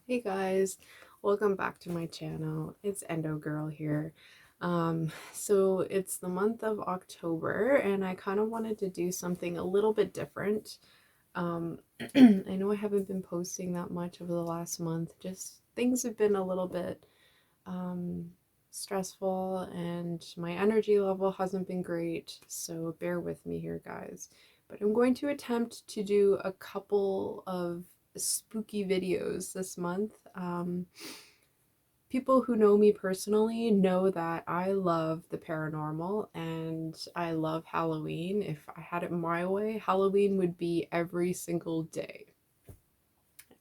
Hey guys, welcome back to my channel. It's Endo Girl here. So it's the month of October and I kind of wanted to do something a little bit different. I know I haven't been posting that much over the last month. Just things have been a little bit um, stressful and my energy level hasn't been great. So bear with me here, guys. But I'm going to attempt to do a couple of spooky videos this month. People who know me personally know that I love the paranormal and I love Halloween. If I had it my way, Halloween would be every single day.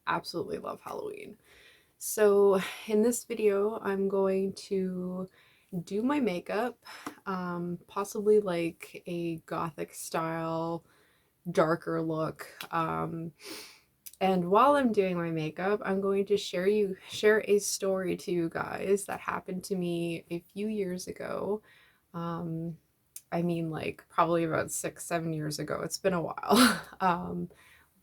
Absolutely love Halloween. So in this video, I'm going to do my makeup, possibly like a gothic style, darker look. And while I'm doing my makeup, I'm going to share a story to you guys that happened to me a few years ago. Um, I mean, like probably about 6, 7 years ago. It's been a while.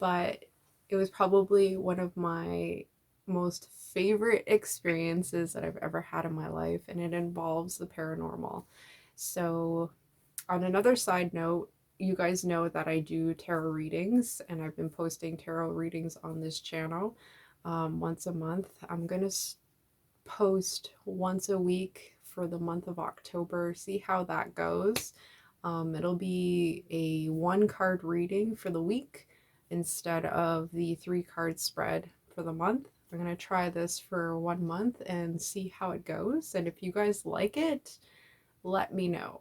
But it was probably one of my most favorite experiences that I've ever had in my life, and it involves the paranormal. So, on another side note, you guys know that I do tarot readings, and I've been posting tarot readings on this channel once a month. I'm going to post once a week for the month of October, see how that goes. It'll be a 1 card reading for the week instead of the 3 card spread for the month. I'm going to try this for 1 month and see how it goes. And if you guys like it, let me know.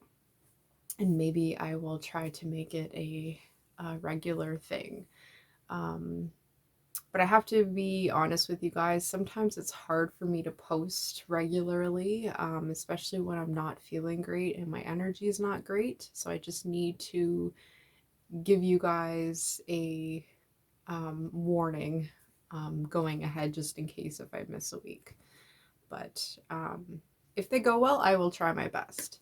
And maybe I will try to make it a regular thing. Um, but I have to be honest with you guys, sometimes it's hard for me to post regularly, especially when I'm not feeling great and my energy is not great. So I just need to give you guys a warning going ahead just in case if I miss a week. But if they go well, I will try my best.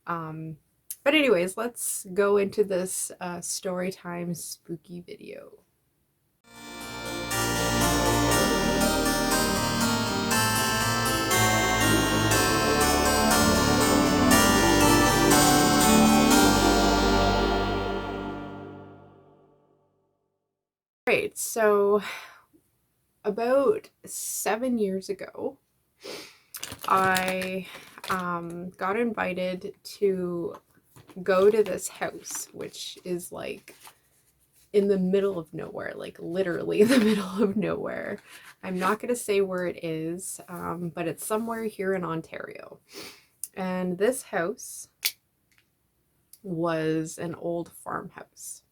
Um, but anyways, let's go into this story time spooky video. Right, so about 7 years ago, I got invited to go to this house, which is like in the middle of nowhere, like literally in the middle of nowhere. I'm not going to say where it is, but it's somewhere here in Ontario. And this house was an old farmhouse.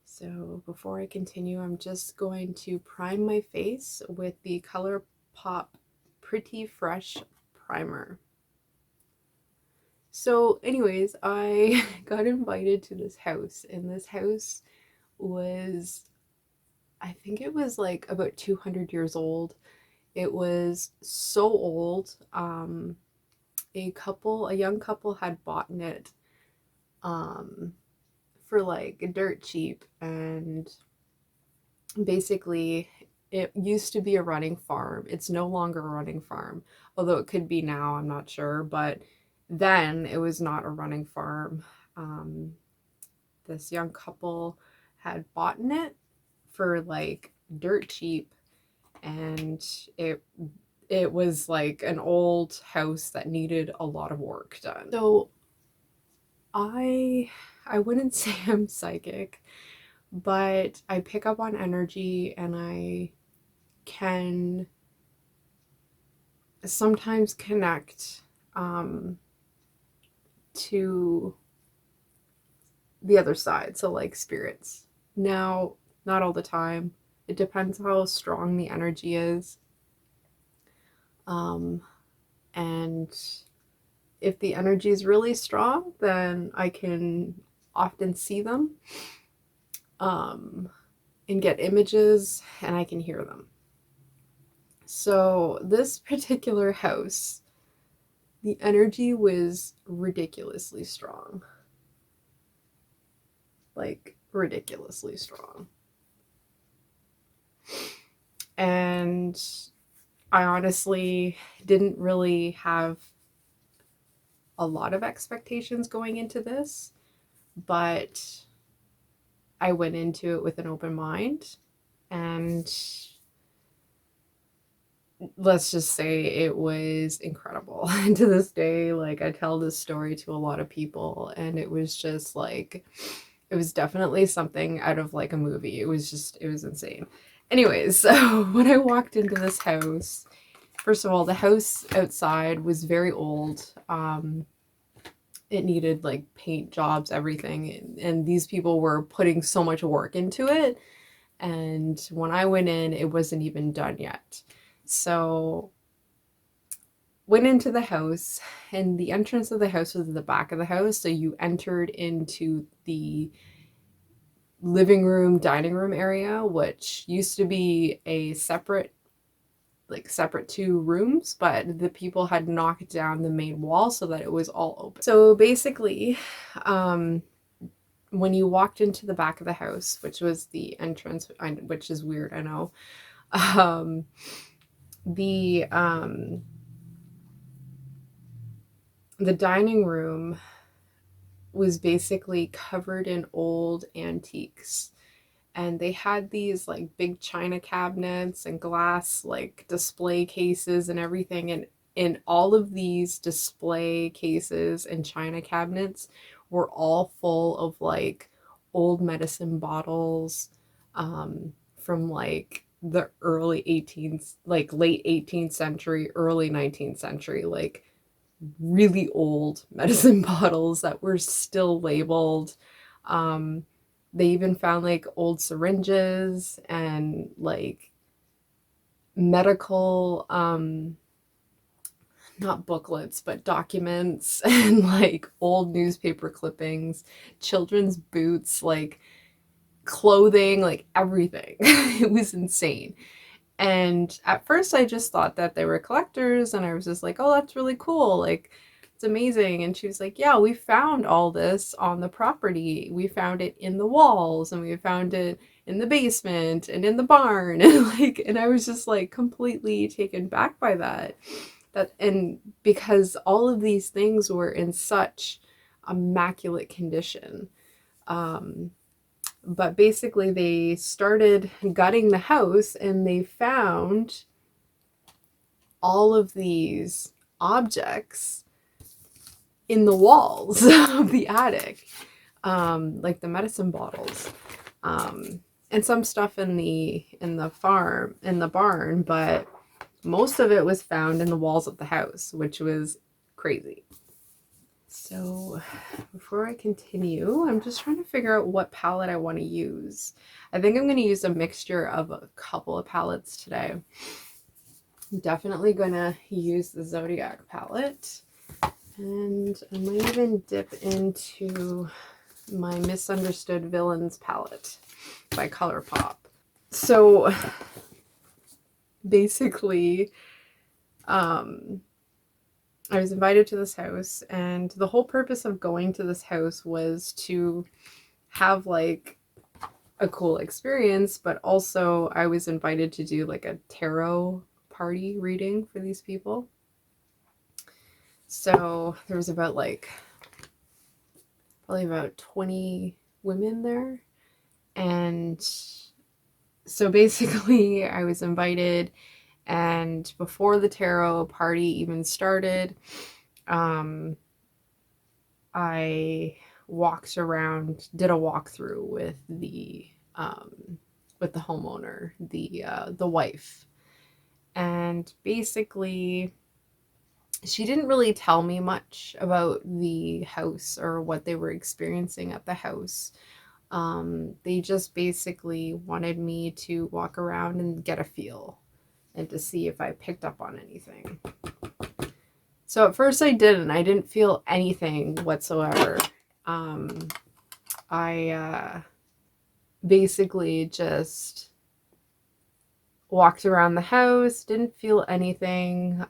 So before I continue, I'm just going to prime my face with the ColourPop Pretty Fresh Primer. So anyways, I got invited to this house, and this house was, I think it was like about 200 years old. It was so old. A young couple had bought it um, for like dirt cheap, and basically it used to be a running farm. It's no longer a running farm, although it could be now, I'm not sure, but then it was not a running farm. This young couple had bought it for like dirt cheap, and it was like an old house that needed a lot of work done. So I wouldn't say I'm psychic, but I pick up on energy and I can sometimes connect to the other side, so like spirits. Now, not all the time. It depends how strong the energy is. Um, and if the energy is really strong, then I can often see them and get images, and I can hear them. So, this particular house, the energy was ridiculously strong. Like, ridiculously strong. And And I honestly didn't really have a lot of expectations going into this, but I went into it with an open mind. And let's just say it was incredible. And to this day, like, I tell this story to a lot of people, and it was just like, it was definitely something out of like a movie. It was insane. Anyways, so when I walked into this house, first of all, the house outside was very old. It needed like paint jobs, everything. And these people were putting so much work into it. And when I went in, it wasn't even done yet. So went into the house, and the entrance of the house was at the back of the house. So you entered into the living room, dining room area, which used to be a separate, like separate two rooms, but the people had knocked down the main wall so that it was all open. So basically, when you walked into the back of the house, which was the entrance, which is weird, I know, um, the um, the dining room was basically covered in old antiques. And they had these like big china cabinets and glass like display cases and everything. And in all of these display cases and china cabinets were all full of like old medicine bottles, from like the early 18th, like late 18th century, early 19th century, like really old medicine bottles that were still labeled. Um, they even found like old syringes and like medical, not booklets, but documents and like old newspaper clippings, children's boots, like clothing, like everything. It was insane. And at first, I just thought that they were collectors, and I was just like, oh, that's really cool. Like, it's amazing. And she was like, yeah, we found all this on the property. We found it in the walls, and we found it in the basement and in the barn. And like, and I was just like completely taken back by that. And because all of these things were in such immaculate condition. Um, but basically, they started gutting the house, and they found all of these objects in the walls of the attic, like the medicine bottles, and some stuff in the barn, but most of it was found in the walls of the house, which was crazy. So before I continue, I'm just trying to figure out what palette I want to use. I think I'm going to use a mixture of a couple of palettes today. I'm definitely going to use the Zodiac palette. And I might even dip into my Misunderstood Villains palette by ColourPop. So basically, I was invited to this house, and the whole purpose of going to this house was to have like a cool experience, but also I was invited to do like a tarot party reading for these people. So there was about like probably about 20 women there. And so basically I was invited, and before the tarot party even started, I walked around, did a walkthrough with the homeowner, the wife, and basically she didn't really tell me much about the house or what they were experiencing at the house. They just basically wanted me to walk around and get a feel and to see if I picked up on anything. So at first I didn't feel anything whatsoever. I basically just walked around the house, didn't feel anything.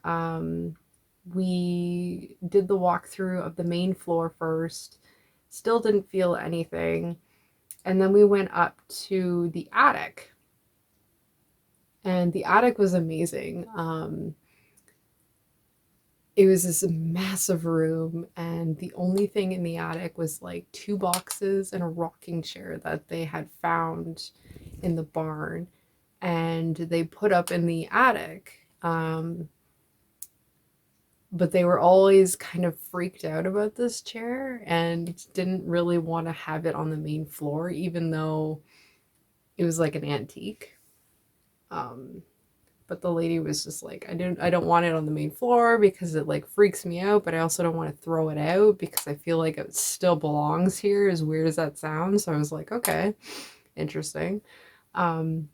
We did the walkthrough of the main floor first, still didn't feel anything. And then we went up to the attic. And the attic was amazing. It was this massive room, and the only thing in the attic was like two boxes and a rocking chair that they had found in the barn, and they put up in the attic. But they were always kind of freaked out about this chair and didn't really want to have it on the main floor, even though it was like an antique. Um, but the lady was just like, I don't want it on the main floor because it like freaks me out, but I also don't want to throw it out because I feel like it still belongs here, as weird as that sounds. So I was like, okay, interesting. Um,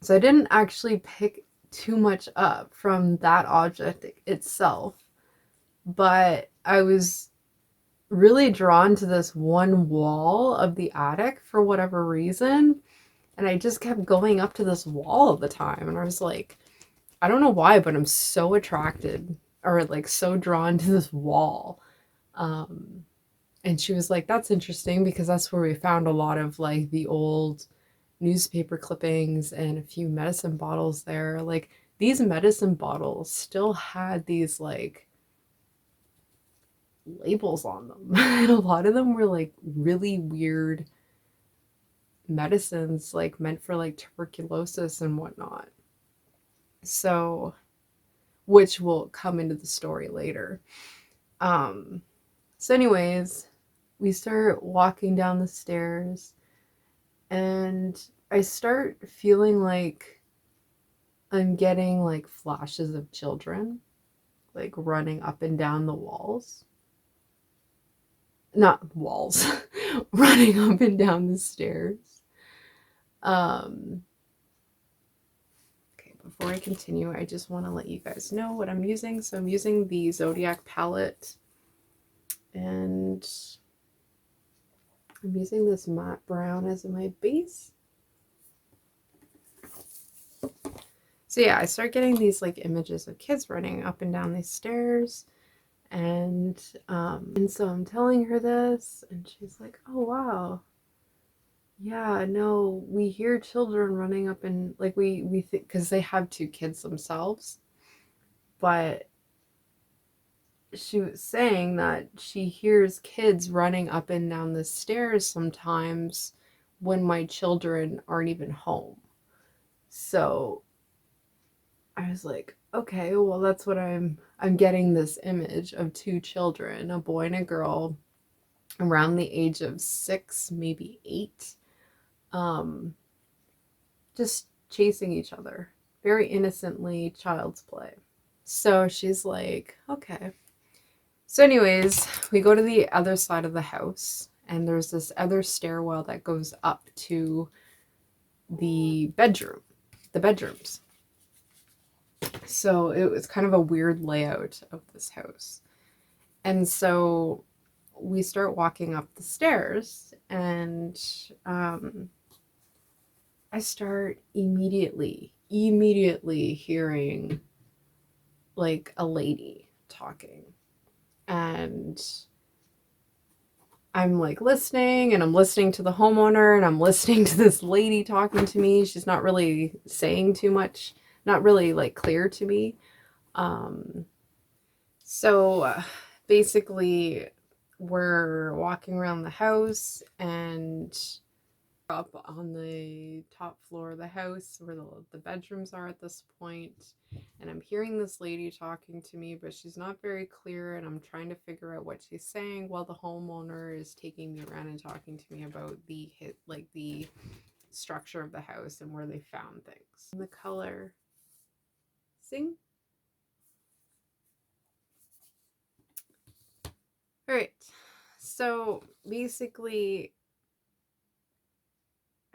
so I didn't actually pick too much up from that object itself, but I was really drawn to this one wall of the attic for whatever reason. And I just kept going up to this wall all the time. And I was like, I don't know why, but I'm so attracted or like so drawn to this wall. Um, and she was like, that's interesting because that's where we found a lot of like the old newspaper clippings and a few medicine bottles there. Like these medicine bottles still had these like labels on them. And a lot of them were like really weird medicines, like meant for like tuberculosis and whatnot. So, which will come into the story later. Um, so, anyways, we start walking down the stairs, and I start feeling like I'm getting like flashes of children like running up and down the walls. Not walls, running up and down the stairs. Um, okay, before I continue, I just want to let you guys know what I'm using. So I'm using the Zodiac palette, and I'm using this matte brown as my base. So yeah, I start getting these like images of kids running up and down these stairs, and so I'm telling her this, and she's like, "Oh wow, yeah, no, we hear children running up and like we think because they have two kids themselves, but she was saying that she hears kids running up and down the stairs sometimes when my children aren't even home." So I was like, okay, well that's what I'm getting this image of two children, a boy and a girl around the age of 6, maybe 8, um, just chasing each other. Very innocently, child's play. So she's like, okay. So, anyways, we go to the other side of the house, and there's this other stairwell that goes up to the bedrooms. So it was kind of a weird layout of this house. And so we start walking up the stairs, and I start immediately hearing like a lady talking. And I'm like listening, and I'm listening to the homeowner, and I'm listening to this lady talking to me. She's not really saying too much, not really like clear to me. Um, so basically, we're walking around the house, and up on the top floor of the house where the bedrooms are at this point, and I'm hearing this lady talking to me, but she's not very clear, and I'm trying to figure out what she's saying while the homeowner is taking me around and talking to me about the structure of the house and where they found things. And the color sing. All right, so basically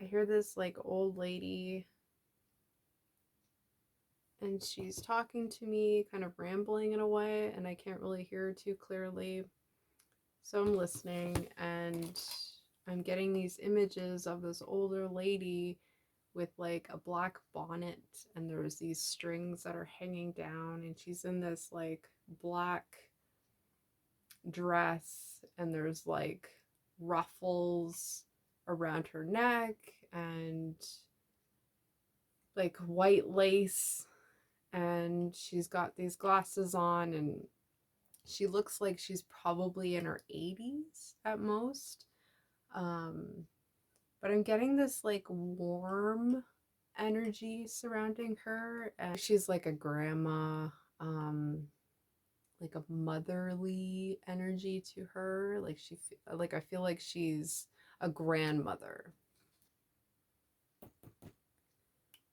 I hear this like old lady, and she's talking to me, kind of rambling in a way, and I can't really hear her too clearly. So I'm listening, and I'm getting these images of this older lady with like a black bonnet, and there's these strings that are hanging down, and she's in this like black dress, and there's like ruffles around her neck, and like white lace, and she's got these glasses on, and she looks like she's probably in her 80s at most. Um, but I'm getting this like warm energy surrounding her, and she's like a grandma, um, like a motherly energy to her. Like like I feel like she's a grandmother.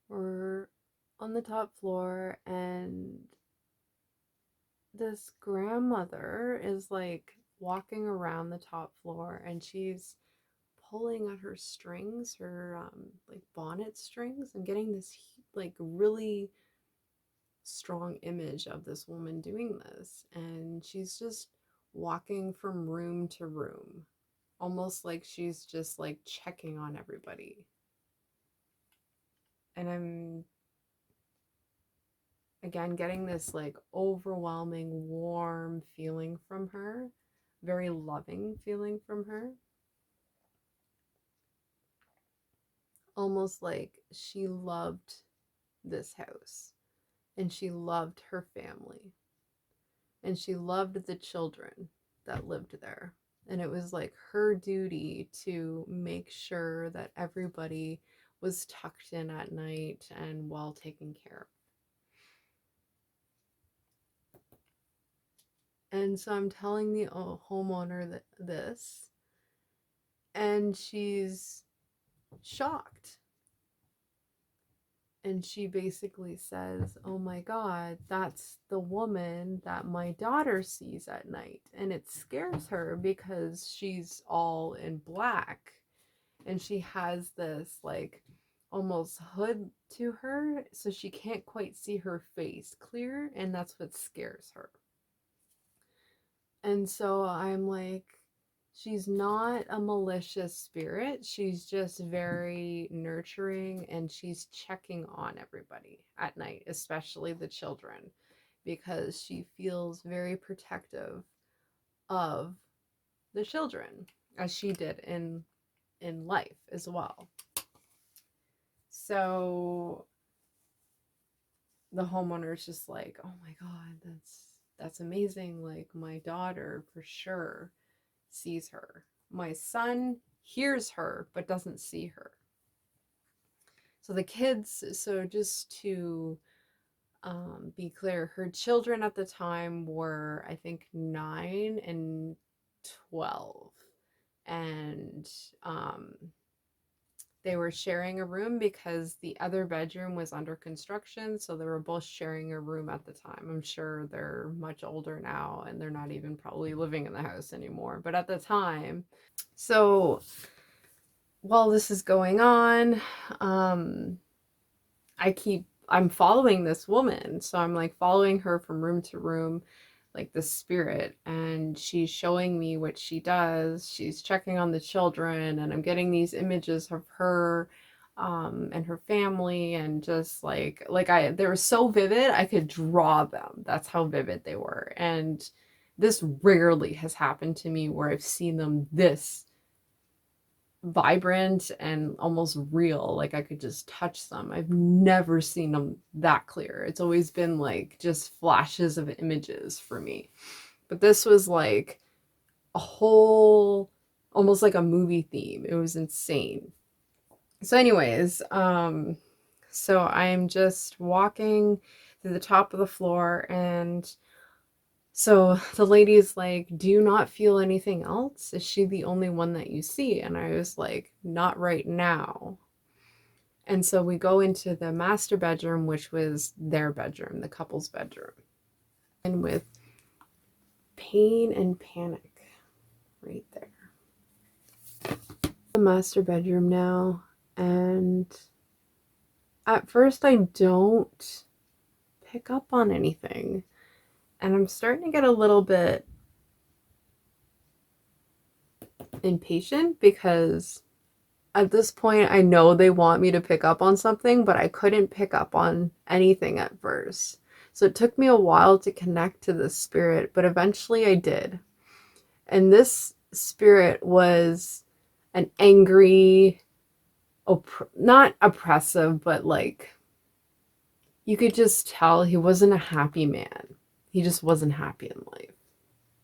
We're on the top floor, and this grandmother is like walking around the top floor, and she's pulling at her strings, her like bonnet strings. I'm getting this like really strong image of this woman doing this, and she's just walking from room to room, almost like she's just like checking on everybody. And I'm again getting this like overwhelming warm feeling from her, very loving feeling from her, almost like she loved this house, and she loved her family, and she loved the children that lived there. And it was like her duty to make sure that everybody was tucked in at night and well taken care of. And so I'm telling the homeowner that this, and she's shocked. And she basically says, "Oh my God, that's the woman that my daughter sees at night." And it scares her because she's all in black, and she has this like almost hood to her, so she can't quite see her face clear, and that's what scares her. And so I'm like, she's not a malicious spirit. She's just very nurturing, and she's checking on everybody at night, especially the children, because she feels very protective of the children, as she did in life as well. So the homeowner's just like, "Oh my God, that's amazing. Like my daughter for sure sees her. My son hears her but doesn't see her." So the kids, so just to be clear, her children at the time were, I think, 9 and 12. And they were sharing a room because the other bedroom was under construction. So they were both sharing a room at the time. I'm sure they're much older now, and they're not even probably living in the house anymore. But at the time, so while this is going on, um, I'm following this woman. So I'm like following her from room to room, like the spirit, and she's showing me what she does. She's checking on the children, and I'm getting these images of her and her family, and just they were so vivid I could draw them. That's how vivid they were. And this rarely has happened to me where I've seen them this vibrant and almost real, like I could just touch them. I've never seen them that clear. It's always been like just flashes of images for me, but this was like a whole, almost like a movie theme. It was insane. So anyways, so I'm just walking to the top of the floor, and so the lady's like, "Do you not feel anything else? Is she the only one that you see?" And I was like, "Not right now." And so we go into the master bedroom, which was their bedroom, the couple's bedroom. And with pain and panic right there. The master bedroom now. And at first I don't pick up on anything. And I'm starting to get a little bit impatient, because at this point I know they want me to pick up on something, but I couldn't pick up on anything at first. So it took me a while to connect to this spirit, but eventually I did. And this spirit was an angry, not oppressive, but like You could just tell he wasn't a happy man. He just wasn't happy in life.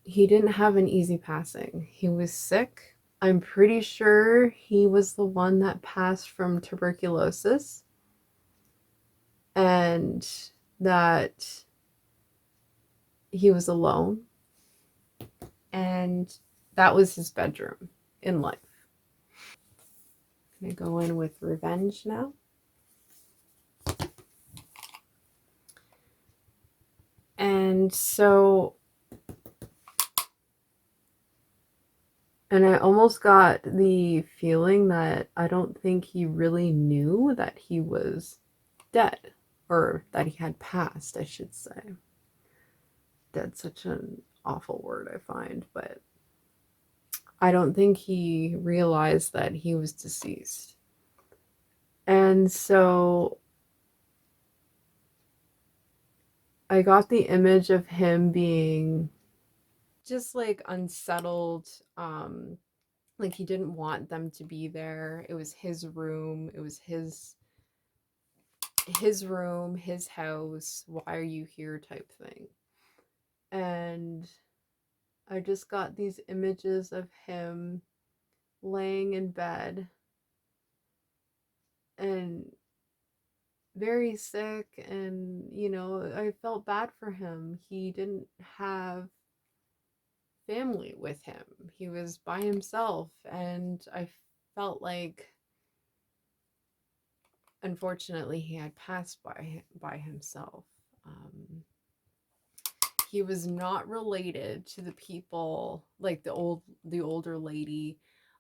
He didn't have an easy passing. He was sick. I'm pretty sure he was the one that passed from tuberculosis, and that he was alone, and that was his bedroom in life. I'm gonna go in with revenge now. And so, and I almost got the feeling that I don't think he really knew that he was dead, or that he had passed, I should say. Dead's such an awful word, I find, but I don't think he realized that he was deceased. And so I got the image of him being just like unsettled, like he didn't want them to be there. It was his room, it was his room, his house. Why are you here type thing. And I just got these images of him laying in bed and very sick, and I felt bad for him. He didn't have family with him. He was by himself, and I felt like unfortunately he had passed by himself. Um, he was not related to the people, like the older lady.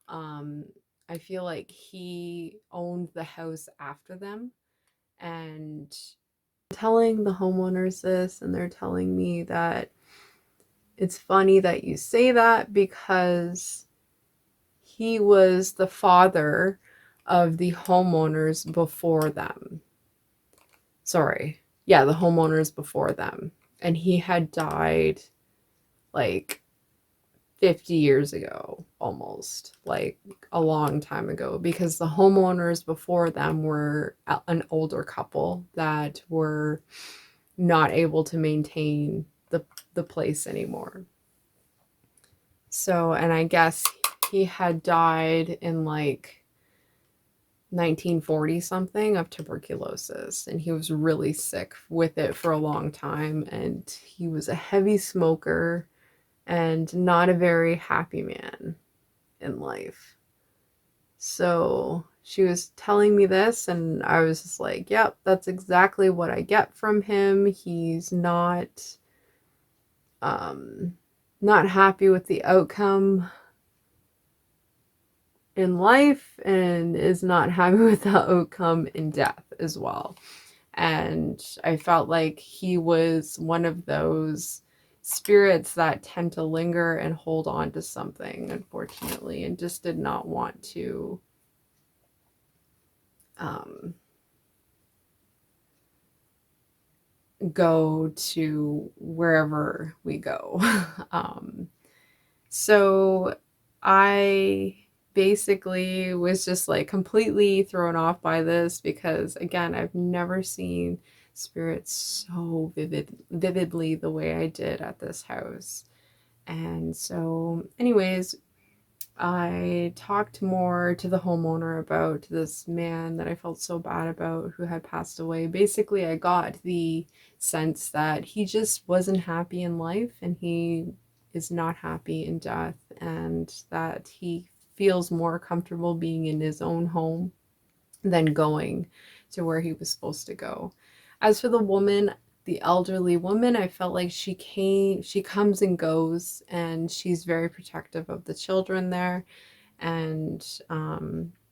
Um, I feel like he owned the house after them, and telling the homeowners this, and they're telling me that it's funny that you say that because he was the father of the homeowners before them. Sorry. Yeah, the homeowners before them. And he had died like 50 years ago, almost, like a long time ago, because the homeowners before them were an older couple that were not able to maintain the place anymore. So, and I guess he had died in like 1940 something of tuberculosis, and he was really sick with it for a long time, and he was a heavy smoker and not a very happy man in life. So she was telling me this, and I was just like, yep, that's exactly what I get from him. He's um not happy with the outcome in life, and is not happy with the outcome in death as well. And I felt like he was one of those spirits that tend to linger and hold on to something, unfortunately, and just did not want to um, go to wherever we go. um, so I basically was just like completely thrown off by this, because again, I've never seen spirits so vividly the way I did at this house. And so anyways, I talked more to the homeowner about this man that I felt so bad about who had passed away. Basically, I got the sense that he just wasn't happy in life, and he is not happy in death, and that he feels more comfortable being in his own home than going to where he was supposed to go. As for the woman, the elderly woman, I felt like she comes and goes, and she's very protective of the children there, and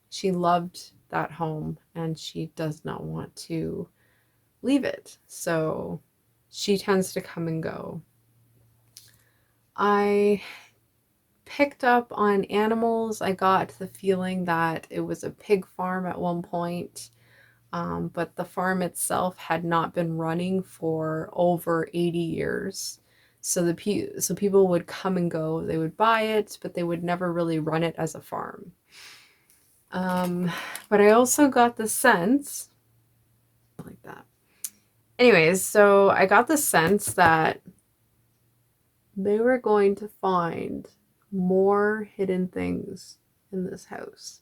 she loved that home, and she does not want to leave it. So she tends to come and go. I picked up on animals. I got the feeling that it was a pig farm at one point. But the farm itself had not been running for over 80 years. So so people would come and go. They would buy it, but they would never really run it as a farm. Um, but I also got the sense like that. Anyways, so I got the sense that they were going to find more hidden things in this house.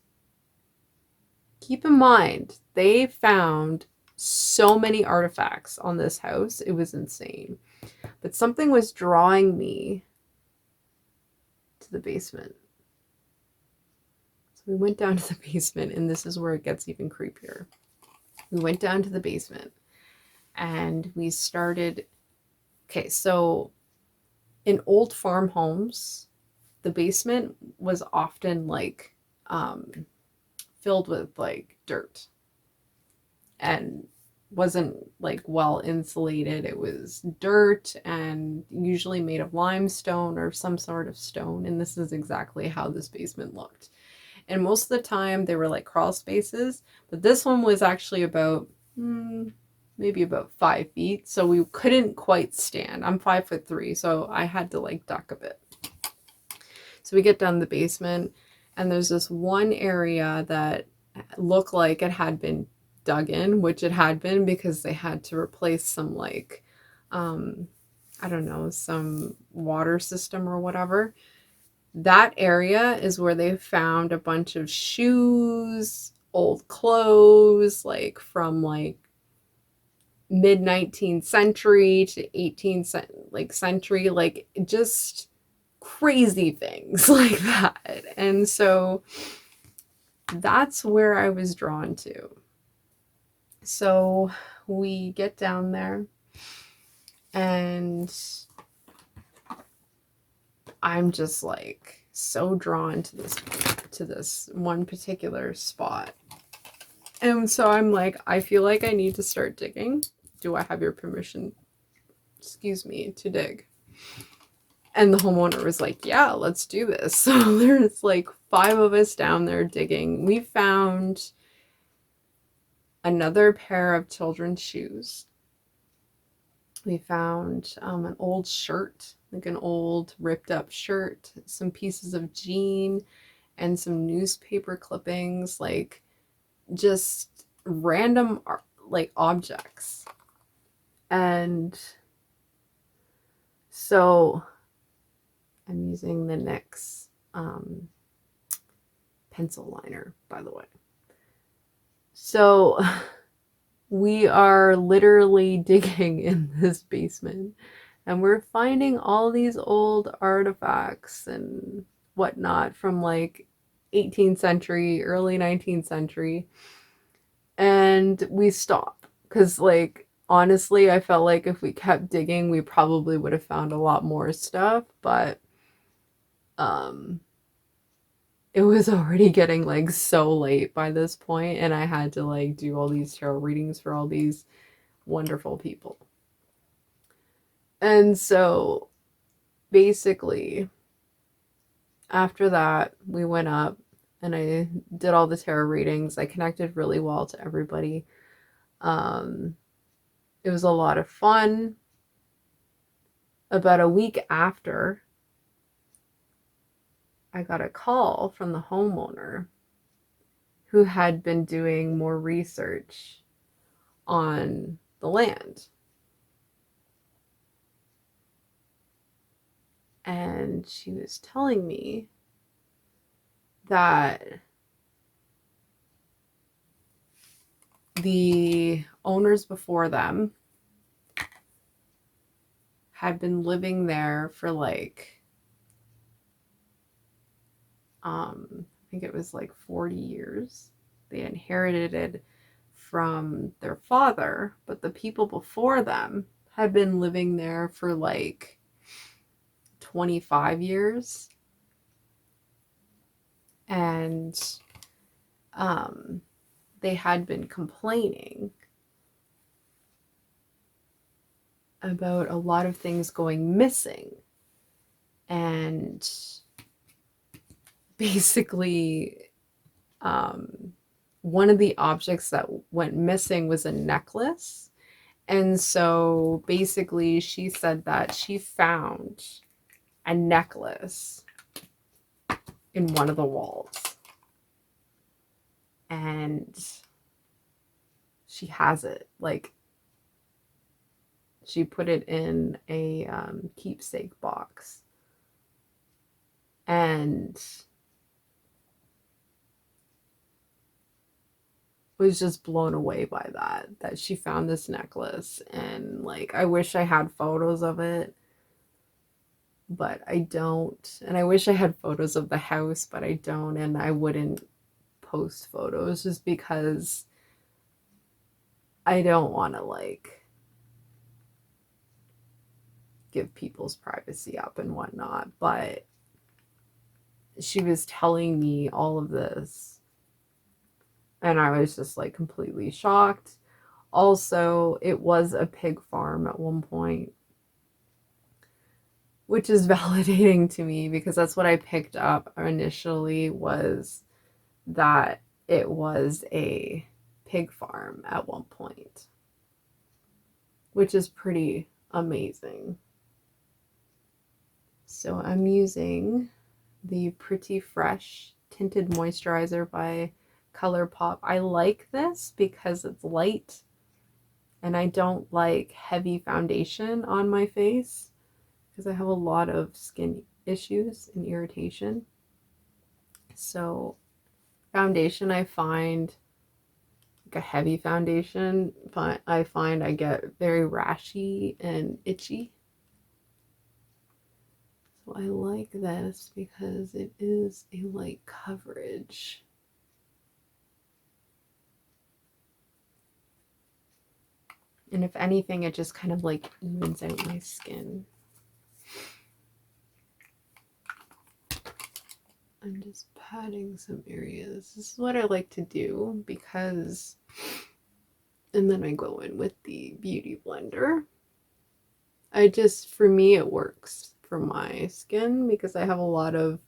Keep in mind, they found so many artifacts on this house. It was insane. But something was drawing me to the basement. So we went down to the basement, and this is where it gets even creepier. We went down to the basement and we started. Okay, so in old farm homes, the basement was often like filled with like dirt and wasn't like well insulated. It was dirt and usually made of limestone or some sort of stone. And this is exactly how this basement looked. And most of the time they were like crawl spaces, but this one was actually about maybe about 5 feet. So we couldn't quite stand. I'm 5'3", so I had to like duck a bit. So we get down the basement, and there's this one area that looked like it had been dug in, which it had been because they had to replace some like I don't know, some water system or whatever. That area is where they found a bunch of shoes, old clothes, like from like mid 19th century to 18th century, like just crazy things like that. And so that's where I was drawn to. So we get down there, and I'm just like so drawn to this one particular spot. And so I'm like, I feel like I need to start digging. Do I have your permission, excuse me, to dig? And the homeowner was like, yeah, let's do this. So there's like 5 of us down there digging. We found another pair of children's shoes. We found an old shirt, like an old ripped up shirt, some pieces of jean, and some newspaper clippings, like just random like objects. And so I'm using the NYX pencil liner, by the way. So we are literally digging in this basement, and we're finding all these old artifacts and whatnot from like 18th century, early 19th century. And we stop because, like, honestly, I felt like if we kept digging, we probably would have found a lot more stuff, but it was already getting like so late by this point, and I had to like do all these tarot readings for all these wonderful people. And so basically after that, we went up and I did all the tarot readings. I connected really well to everybody. It was a lot of fun. About a week after, I got a call from the homeowner who had been doing more research on the land. And she was telling me that the owners before them had been living there for like I think it was like 40 years. They inherited it from their father, but the people before them had been living there for like 25 years. And they had been complaining about a lot of things going missing. And basically, one of the objects that went missing was a necklace. And so basically, she said that she found a necklace in one of the walls. And she has it like She put it in a keepsake box. And was just blown away by that she found this necklace. And like, I wish I had photos of it, but I don't. And I wish I had photos of the house, but I don't. And I wouldn't post photos just because I don't want to like give people's privacy up and whatnot. But she was telling me all of this, and I was just like completely shocked. Also, it was a pig farm at one point, which is validating to me because that's what I picked up initially, was that it was a pig farm at one point, which is pretty amazing. So I'm using the Pretty Fresh Tinted Moisturizer by ColourPop. I like this because it's light and I don't like heavy foundation on my face because I have a lot of skin issues and irritation. So foundation, I find like a heavy foundation, but I find I get very rashy and itchy. So I like this because it is a light coverage. And if anything, it just kind of like evens out my skin. I'm just patting some areas. This is what I like to do because, and then I go in with the Beauty Blender. For me, it works for my skin because I have a lot of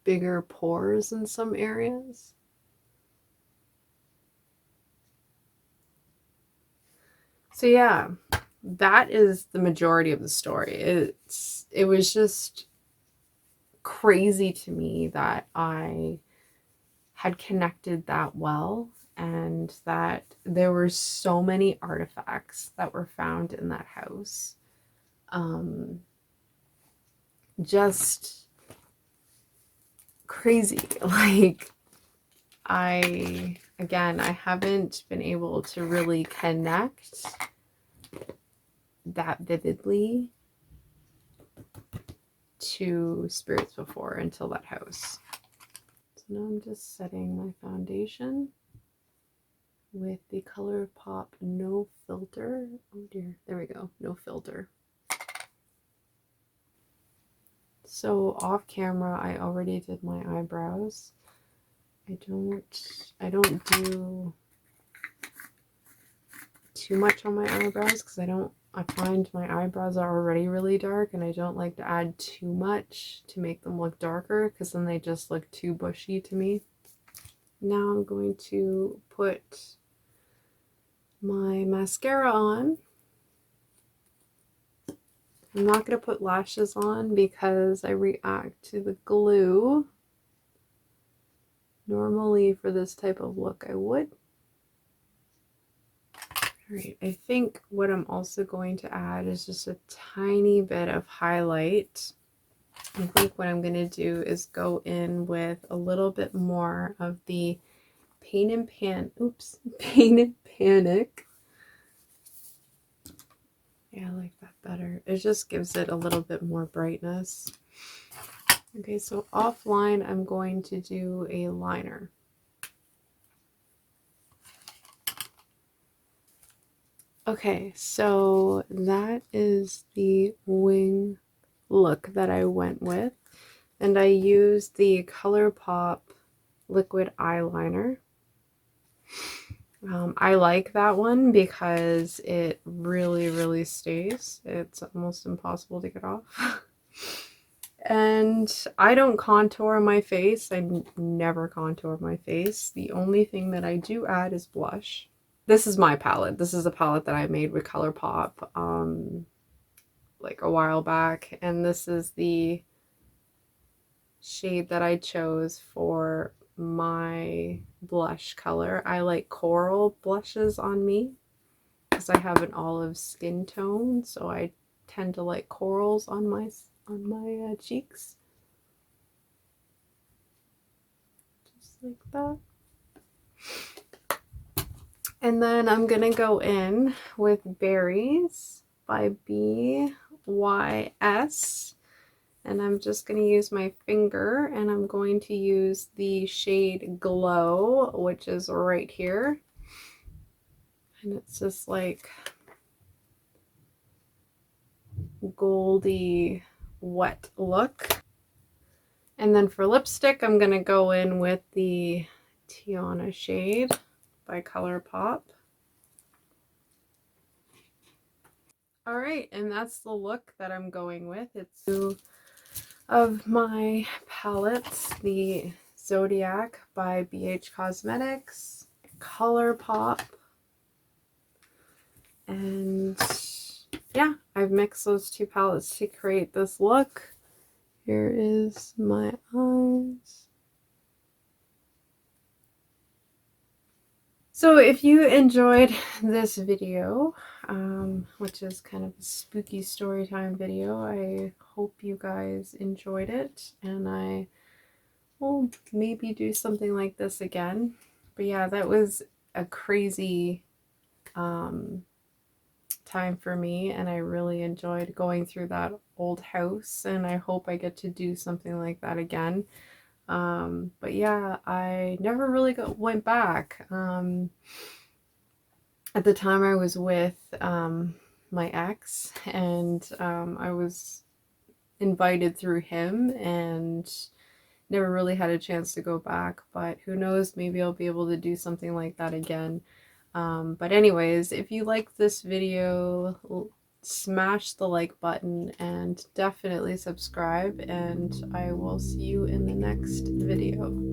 bigger pores in some areas. So yeah, that is the majority of the story. It was just crazy to me that I had connected that well and that there were so many artifacts that were found in that house. Just crazy. Like, I haven't been able to really connect that vividly to spirits before until that house. So now I'm just setting my foundation with the ColourPop No Filter. Oh dear, there we go, No Filter. So off camera, I already did my eyebrows. I don't do too much on my eyebrows because I find my eyebrows are already really dark and I don't like to add too much to make them look darker because then they just look too bushy to me. Now I'm going to put my mascara on. I'm not going to put lashes on because I react to the glue. Normally for this type of look I would. Alright, I think what I'm also going to add is just a tiny bit of highlight. I think what I'm going to do is go in with a little bit more of the Pain and Panic. Yeah, I like that better. It just gives it a little bit more brightness. Okay, so offline, I'm going to do a liner. Okay, so that is the wing look that I went with. And I used the ColourPop liquid eyeliner. I like that one because it really, really stays. It's almost impossible to get off. And I don't contour my face. I never contour my face. The only thing that I do add is blush. This is my palette. This is a palette that I made with ColourPop like a while back. And this is the shade that I chose for my blush color. I like coral blushes on me because I have an olive skin tone, so I tend to like corals on my cheeks. Just like that. And then I'm gonna go in with Berries by BYS. And I'm just going to use my finger, and I'm going to use the shade Glow, which is right here. And it's just like goldy wet look. And then for lipstick, I'm going to go in with the Tiana shade by ColourPop. All right, and that's the look that I'm going with. It's two of my palettes, the Zodiac by BH Cosmetics, ColourPop, and yeah, I've mixed those two palettes to create this look. Here is my eyes. So if you enjoyed this video, which is kind of a spooky story time video, I hope you guys enjoyed it, and I will maybe do something like this again. But yeah, that was a crazy time for me, and I really enjoyed going through that old house, and I hope I get to do something like that again. But yeah, I never really went back. At the time I was with my ex, and I was invited through him and never really had a chance to go back, but who knows, maybe I'll be able to do something like that again. But anyways, if you like this video, smash the like button and definitely subscribe, and I will see you in the next video.